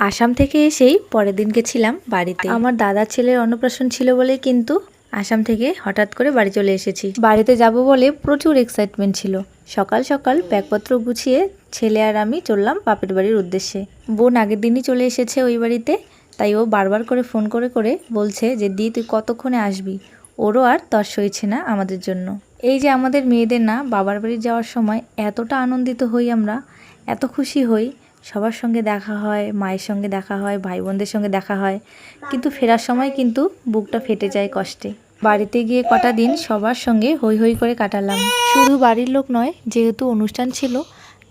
আসাম থেকে এসেই পরের দিন গেছিলাম বাড়িতে। আমার দাদার ছেলের অন্নপ্রাশন ছিল বলে কিন্তু আসাম থেকে হঠাৎ করে বাড়ি চলে এসেছি। বাড়িতে যাব বলে প্রচুর এক্সাইটমেন্ট ছিল। সকাল সকাল ব্যাগপত্র গুছিয়ে ছেলে আর আমি চললাম বাপের বাড়ির উদ্দেশ্যে। বোন আগের দিনই চলে এসেছে ওই বাড়িতে, তাই ও বারবার করে ফোন করে করে বলছে যে দি তুই কতক্ষণে আসবি। ওরও আর তর সইছে না আমাদের জন্য। এই যে আমাদের মেয়েদের না বাবার বাড়ি যাওয়ার সময় এতটা আনন্দিত হই আমরা, এত খুশি হই, সবার সঙ্গে দেখা হয়, মায়ের সঙ্গে দেখা হয়, ভাই বোনদের সঙ্গে দেখা হয়, কিন্তু ফেরার সময় কিন্তু বুকটা ফেটে যায় কষ্টে। বাড়িতে গিয়ে কটা দিন সবার সঙ্গে হই হই করে কাটালাম। শুধু বাড়ির লোক নয়, যেহেতু অনুষ্ঠান ছিল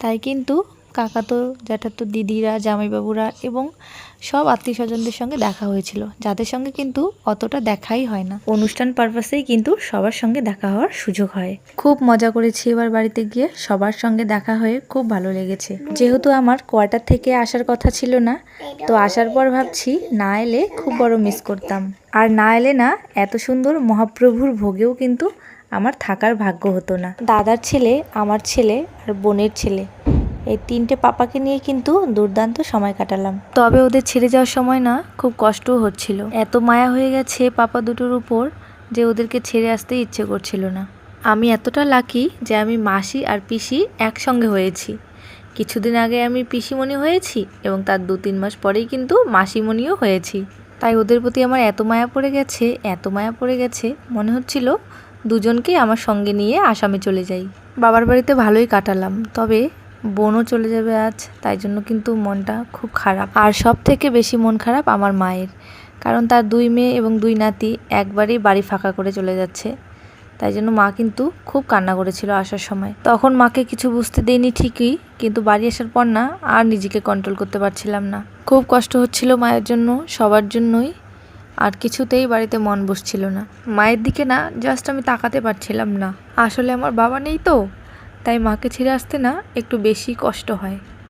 তাই কিন্তু কাকাতো জ্যাঠাতো দিদিরা, জামাইবাবুরা এবং সব আত্মীয় স্বজনদের সঙ্গে দেখা হয়েছিল, যাদের সঙ্গে কিন্তু অতটা দেখাই হয় না। অনুষ্ঠান পারপাসেই কিন্তু সবার সঙ্গে দেখা হওয়ার সুযোগ হয়। খুব মজা করেছি এবার বাড়িতে গিয়ে, সবার সঙ্গে দেখা হয়ে খুব ভালো লেগেছে। যেহেতু আমার কোয়ার্টার থেকে আসার কথা ছিল না, তো আসার পর ভাবছি না এলে খুব বড় মিস করতাম। আর না এলে না এত সুন্দর মহাপ্রভুর ভোগেও কিন্তু আমার থাকার ভাগ্য হতো না। দাদার ছেলে, আমার ছেলে আর বোনের ছেলে, এই তিনটে পাপাকে নিয়ে কিন্তু দুর্দান্ত সময় কাটালাম। তবে ওদের ছেড়ে যাওয়ার সময় না খুব কষ্টও হচ্ছিল। এত মায়া হয়ে গেছে পাপা দুটোর উপর যে ওদেরকে ছেড়ে আসতে ইচ্ছে করছিল না। আমি এতটা লাকি যে আমি মাসি আর পিসি একসঙ্গে হয়েছি। কিছুদিন আগে আমি পিসিমণি হয়েছি এবং তার 2-3 মাস পরেই কিন্তু মাসিমণিও হয়েছি। তাই ওদের প্রতি আমার এত মায়া পড়ে গেছে, এত মায়া পড়ে গেছে, মনে হচ্ছিল দুজনকেই আমার সঙ্গে নিয়ে আসামে চলে যাই। বাবার বাড়িতে ভালোই কাটালাম, তবে বোনও চলে যাবে আজ, তাই জন্য কিন্তু মনটা খুব খারাপ। আর সব থেকে বেশি মন খারাপ আমার মায়ের, কারণ তার 2 মেয়ে এবং 2 নাতি একবারেই বাড়ি ফাঁকা করে চলে যাচ্ছে। তাই জন্য মা কিন্তু খুব কান্না করেছিল আসার সময়। তখন মাকে কিছু বুঝতে দেইনি ঠিকই, কিন্তু বাড়ি আসার পর না আর নিজেকে কন্ট্রোল করতে পারছিলাম না। খুব কষ্ট হচ্ছিল মায়ের জন্য, সবার জন্যই। আর কিছুতেই বাড়িতে মন বসছিল না। মায়ের দিকে না জাস্ট আমি তাকাতে পারছিলাম না। আসলে আমার বাবা নেই তো, তাই মাকে ছেড়ে আসতে না একটু বেশি কষ্ট হয়।